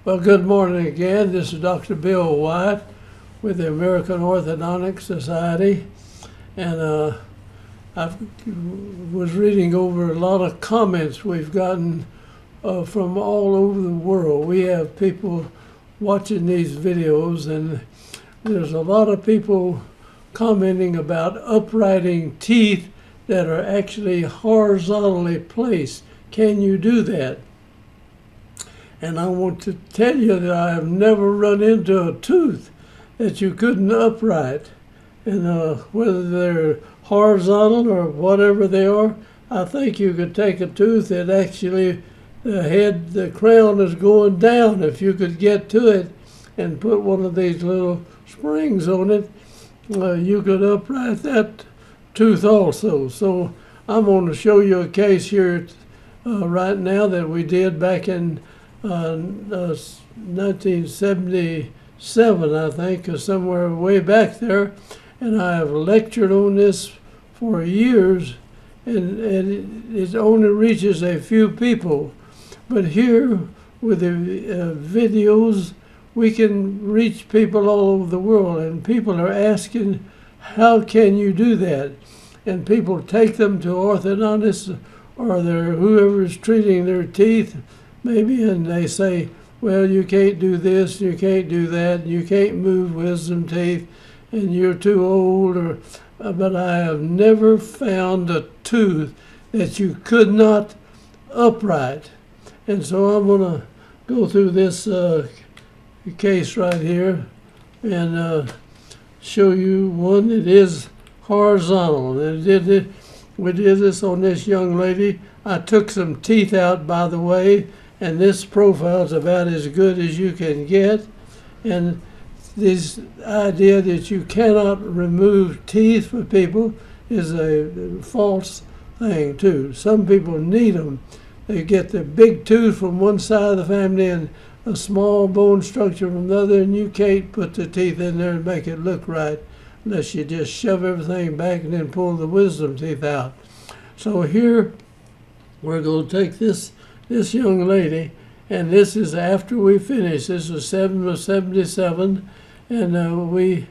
Well, good morning again. This is Dr. Bill Wyatt with the American Orthodontic Society. And I was reading over a lot of comments we've gotten from all over the world. We have people watching these videos, and there's a lot of people commenting about uprighting teeth that are actually horizontally placed. Can you do that? And I want to tell you that I have never run into a tooth that you couldn't upright. And whether they're horizontal or whatever they are, I think you could take a tooth that actually the crown is going down. If you could get to it and put one of these little springs on it, you could upright that tooth also. So I'm going to show you a case here right now that we did back in 1977, I think, or somewhere way back there, and I have lectured on this for years, and it only reaches a few people. But here, with the videos, we can reach people all over the world, and people are asking, how can you do that? And people take them to orthodontists or whoever's treating their teeth, maybe, and they say, well, you can't do this, you can't do that, you can't move wisdom teeth, and you're too old. But I have never found a tooth that you could not upright. And so I'm going to go through this case right here and show you one that is horizontal. And we did this on this young lady. I took some teeth out, by the way, and this profile is about as good as you can get. And this idea that you cannot remove teeth for people is a false thing too. Some people need them. They get the big tooth from one side of the family and a small bone structure from the other, and you can't put the teeth in there and make it look right unless you just shove everything back and then pull the wisdom teeth out. So here we're going to take this young lady, and this is after we finish. This was 77, and we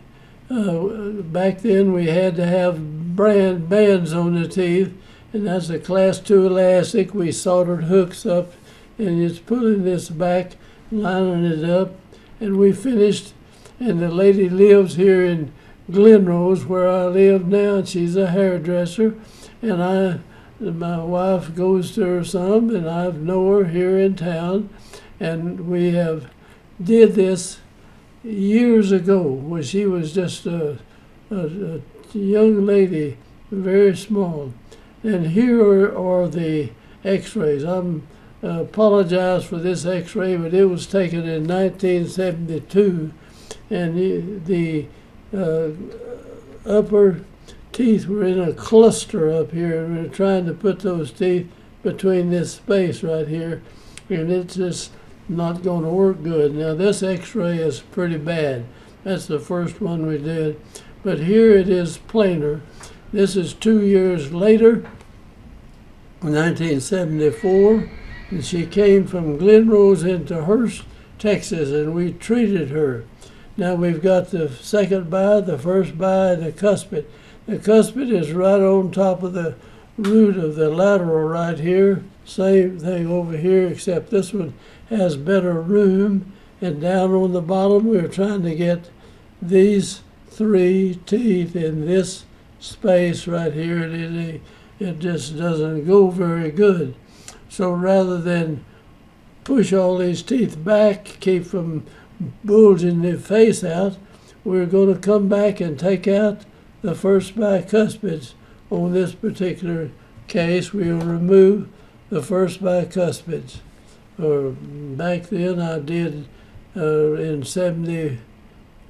back then we had to have bands on the teeth, and that's a class 2 elastic. We soldered hooks up, and it's pulling this back, lining it up, and we finished. And the lady lives here in Glenrose, where I live now, and she's a hairdresser, and my wife goes to her some, and I know her here in town, and we have did this years ago when she was just a young lady, very small. And here are the x-rays. I'm apologize for this x-ray, but it was taken in 1972, and the upper teeth were in a cluster up here, and we're trying to put those teeth between this space right here, and it's just not going to work good. Now this x-ray is pretty bad. That's the first one we did, but here it is plainer. This is 2 years later, 1974, and she came from Glenrose into Hurst, Texas, and we treated her. Now we've got the second bite, the first bite, and the cuspid. The cuspid is right on top of the root of the lateral right here. Same thing over here, except this one has better room. And down on the bottom, we're trying to get these 3 teeth in this space right here. It just doesn't go very good. So rather than push all these teeth back, keep from bulging the face out, we're going to come back and take out the first bicuspids. On this particular case, we'll remove the first bicuspids. Back then I did in 70,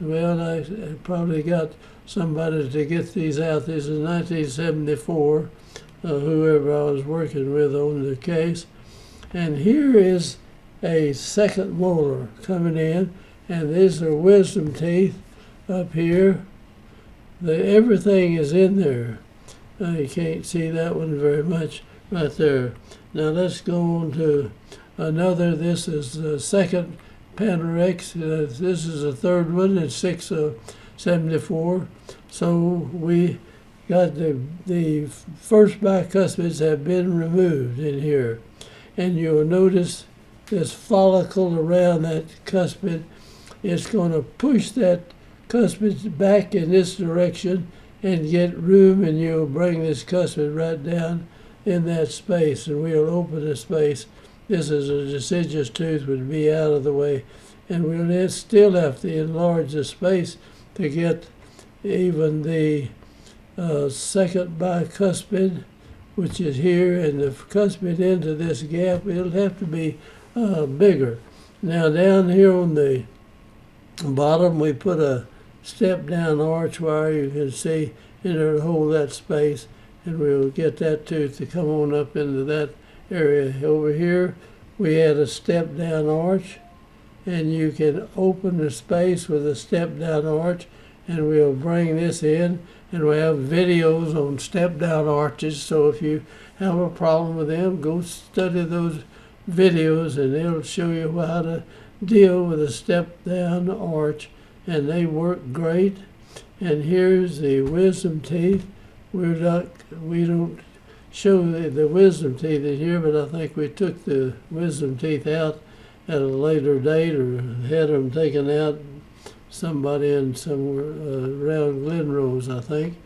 well, I probably got somebody to get these out. This is 1974, whoever I was working with on the case. And here is a second molar coming in, and these are wisdom teeth up here. Everything is in there. You can't see that one very much right there. Now let's go on to another. This is the second Panorex. This is the third one. It's 674. So we got the first bicuspids have been removed in here, and you'll notice this follicle around that cuspid. It's going to push that cuspid back in this direction and get room, and you'll bring this cuspid right down in that space, and we'll open the space. This is a deciduous tooth, would be out of the way, and we'll still have to enlarge the space to get even the second bicuspid, which is here, and the cuspid into this gap. It'll have to be bigger. Now down here on the bottom, we put a step down arch wire. You can see in there to hold that space, and we'll get that tooth to come on up into that area. Over here we had a step down arch, and you can open the space with a step down arch, and we'll bring this in, and we'll have videos on step down arches. So if you have a problem with them, go study those videos, and they'll show you how to deal with a step down arch, and they work great. And here's the wisdom teeth. We don't show the wisdom teeth in here, but I think we took the wisdom teeth out at a later date, or had them taken out, somebody in somewhere around Glenrose, I think.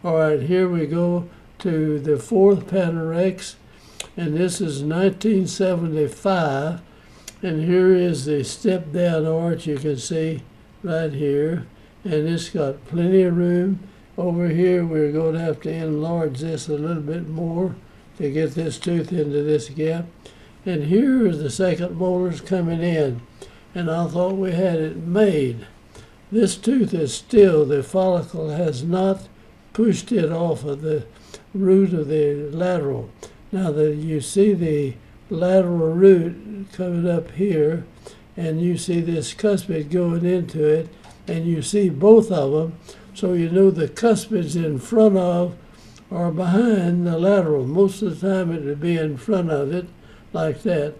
All right, here we go to the fourth Panorex, and this is 1975, and here is the step down arch. You can see right here, and it's got plenty of room. Over here we're going to have to enlarge this a little bit more to get this tooth into this gap. And here is the second molars coming in, and I thought we had it made. This tooth is still, the follicle has not pushed it off of the root of the lateral. Now that you see the lateral root coming up here, and you see this cuspid going into it, and you see both of them, so you know the cuspids in front of or behind the lateral. Most of the time it would be in front of it, like that.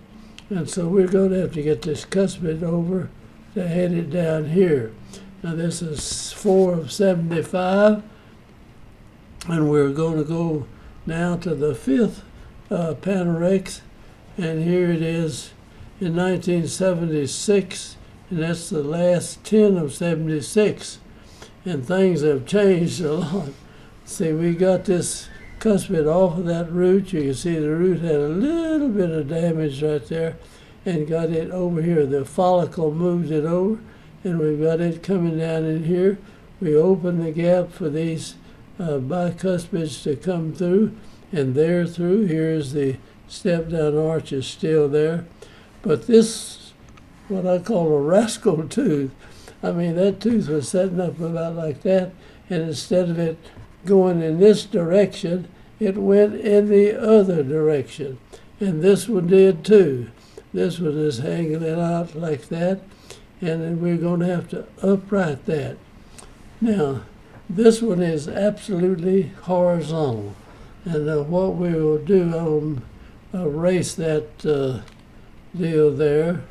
And so we're going to have to get this cuspid over to head it down here. Now this is 4 of 75, and we're going to go now to the fifth Panorex, and here it is in 1976, and that's the last 10 of 76, and things have changed a lot. See, we got this cuspid off of that root. You can see the root had a little bit of damage right there, and got it over here. The follicle moved it over, and we've got it coming down in here. We open the gap for these bicuspids to come through, and they're through. Here's the step down arch is still there, but this, what I call a rascal tooth. I mean, that tooth was setting up about like that, and instead of it going in this direction, it went in the other direction, and this one did too. This one is hanging it out like that, and then we're going to have to upright that. Now, this one is absolutely horizontal, and what we will do, I'll erase that deal there.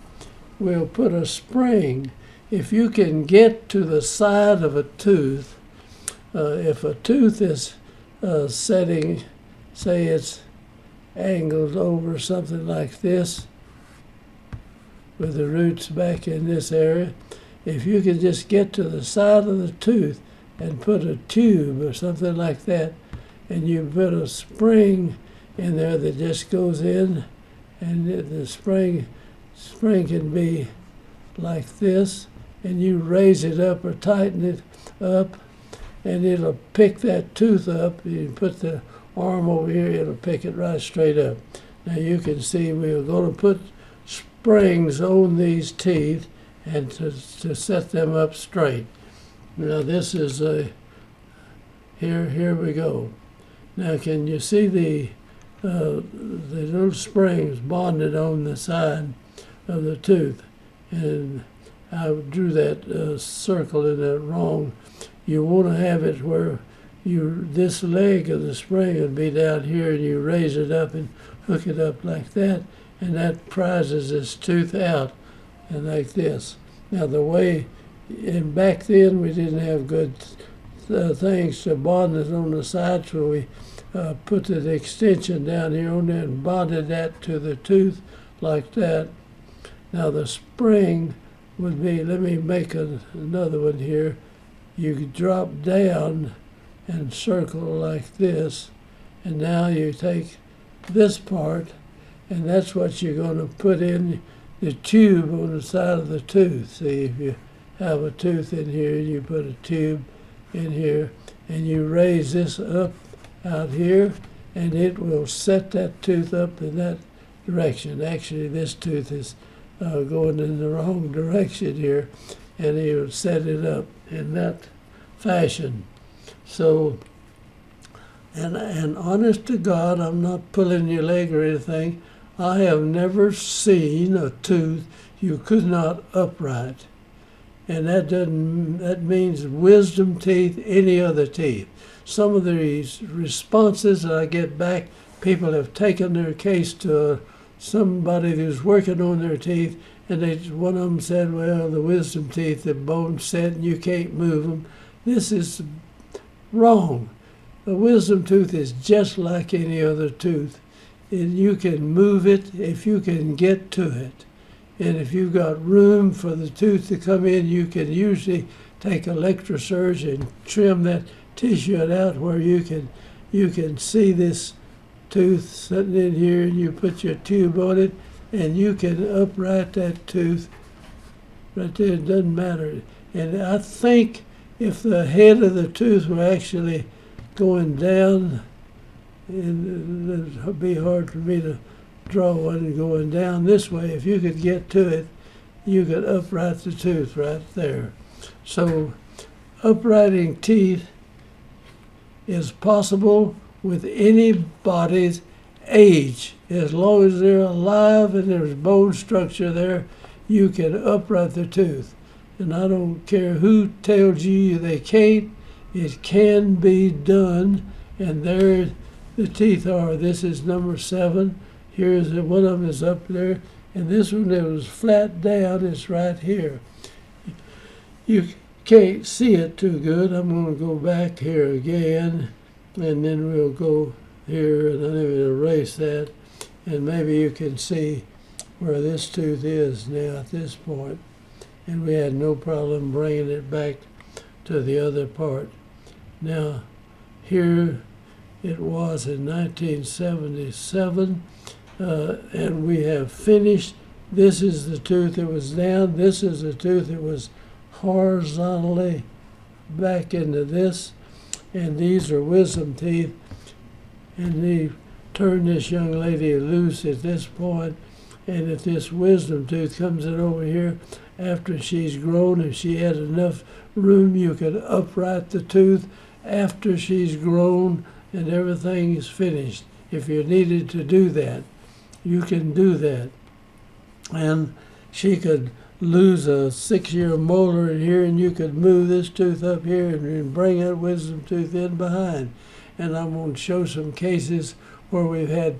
We'll put a spring. If you can get to the side of a tooth, if a tooth is setting, say it's angled over something like this, with the roots back in this area, if you can just get to the side of the tooth and put a tube or something like that, and you put a spring in there that just goes in, and the spring can be like this, and you raise it up or tighten it up, and it'll pick that tooth up. You put the arm over here, it'll pick it right straight up. Now you can see we're going to put springs on these teeth and to set them up straight. Now this is here we go. Now can you see the little springs bonded on the side of the tooth? And I drew that circle in that wrong. You want to have it where this leg of the spring would be down here, and you raise it up and hook it up like that, and that prizes this tooth out. and like this. Now the way, and back then we didn't have good things to bond it on the side, so we put the extension down here on there and bonded that to the tooth like that. Now the spring would be, let me make another one here. You could drop down and circle like this, and now you take this part, and that's what you're going to put in the tube on the side of the tooth. See, if you have a tooth in here, you put a tube in here, and you raise this up out here, and it will set that tooth up in that direction. Actually, this tooth is going in the wrong direction here, and he would set it up in that fashion. So, and honest to God, I'm not pulling your leg or anything, I have never seen a tooth you could not upright. And that means wisdom teeth, any other teeth. Some of these responses that I get back, people have taken their case to somebody who's working on their teeth, and one of them said, well, the wisdom teeth, the bone's set and you can't move them. This is wrong. A wisdom tooth is just like any other tooth, and you can move it if you can get to it. And if you've got room for the tooth to come in, you can usually take electrosurge and trim that tissue out where you can see this tooth sitting in here, and you put your tube on it, and you can upright that tooth right there. It doesn't matter. And I think if the head of the tooth were actually going down, and it'd be hard for me to draw one going down this way. If you could get to it, you could upright the tooth right there. So uprighting teeth is possible with anybody's age. As long as they're alive and there's bone structure there, you can upright the tooth. And I don't care who tells you they can't, it can be done. And there the teeth are. This is number 7. Here's one of them is up there, and this one that was flat down is right here. You can't see it too good. I'm going to go back here again, and then we'll go here, and I'm going to erase that, and maybe you can see where this tooth is now at this point. And we had no problem bringing it back to the other part. Now, here it was in 1977. And we have finished. This is the tooth that was down. This is the tooth that was horizontally back into this. And these are wisdom teeth. And they turn this young lady loose at this point. And if this wisdom tooth comes in over here, after she's grown, if she had enough room, you could upright the tooth after she's grown and everything is finished. If you needed to do that, you can do that. And she could lose a 6-year molar in here, and you could move this tooth up here and bring that wisdom tooth in behind. And I'm going to show some cases where we've had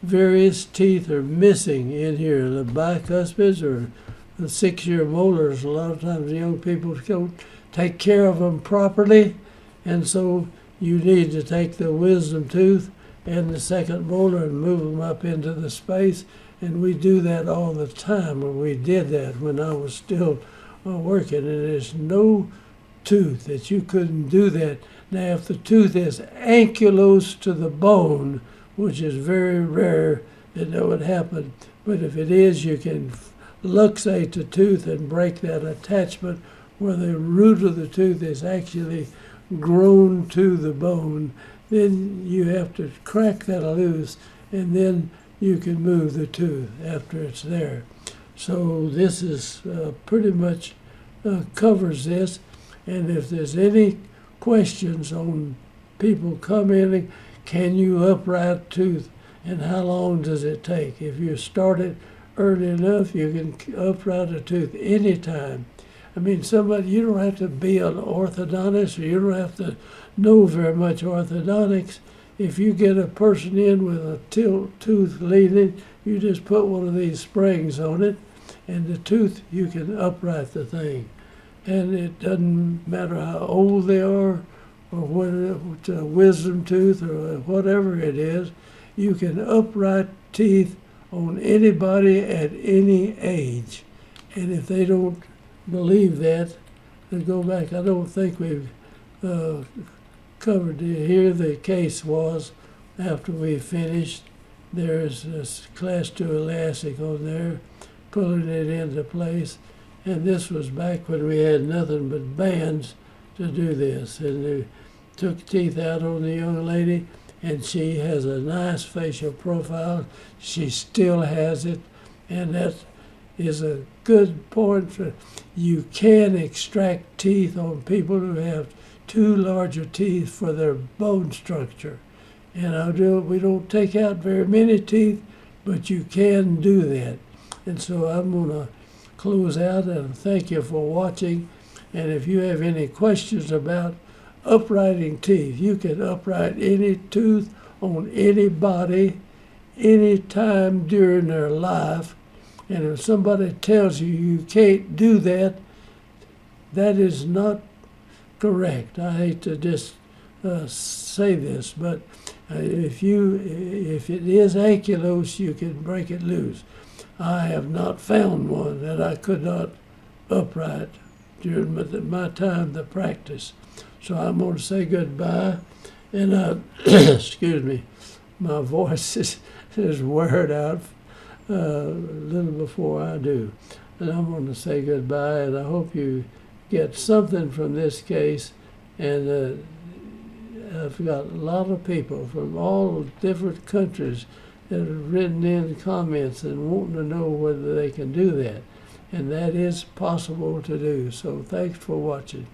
various teeth are missing in here, the bicuspids or the 6-year molars. A lot of times young people don't take care of them properly, and so you need to take the wisdom tooth and the second molar and move them up into the space. And we do that all the time, and we did that when I was still working. And there's no tooth that you couldn't do that. Now, if the tooth is ankylosed to the bone, which is very rare that would happen, but if it is, you can luxate the tooth and break that attachment where the root of the tooth is actually grown to the bone. Then you have to crack that loose, and then you can move the tooth after it's there. So this is pretty much covers this. And if there's any questions on people commenting, can you upright tooth and how long does it take? If you start it early enough, you can upright a tooth anytime. I mean, you don't have to be an orthodontist, or you don't have to know very much orthodontics. If you get a person in with a tooth leaning, you just put one of these springs on it, And the tooth, you can upright the thing. And it doesn't matter how old they are or whether it's a wisdom tooth or whatever it is, you can upright teeth on anybody at any age. And if they don't believe that, then go back. I don't think we've covered it here. The case was after we finished, there's this class 2 elastic on there, pulling it into place. And this was back when we had nothing but bands to do this. And they took teeth out on the young lady, and she has a nice facial profile. She still has it, and that is a good point. You can extract teeth on people who have too larger teeth for their bone structure. And we don't take out very many teeth, but you can do that. And so I'm going to close out and thank you for watching. And if you have any questions about uprighting teeth, you can upright any tooth on anybody anytime during their life. And if somebody tells you you can't do that, that is not correct. I hate to just say this, but if it is ankylose, you can break it loose. I have not found one that I could not upright during my time to practice. So I'm going to say goodbye, and excuse me, my voice is wearing out a little before I do. And I'm going to say goodbye, and I hope you get something from this case. And I've got a lot of people from all different countries that have written in comments and wanting to know whether they can do that. And that is possible to do. So thanks for watching.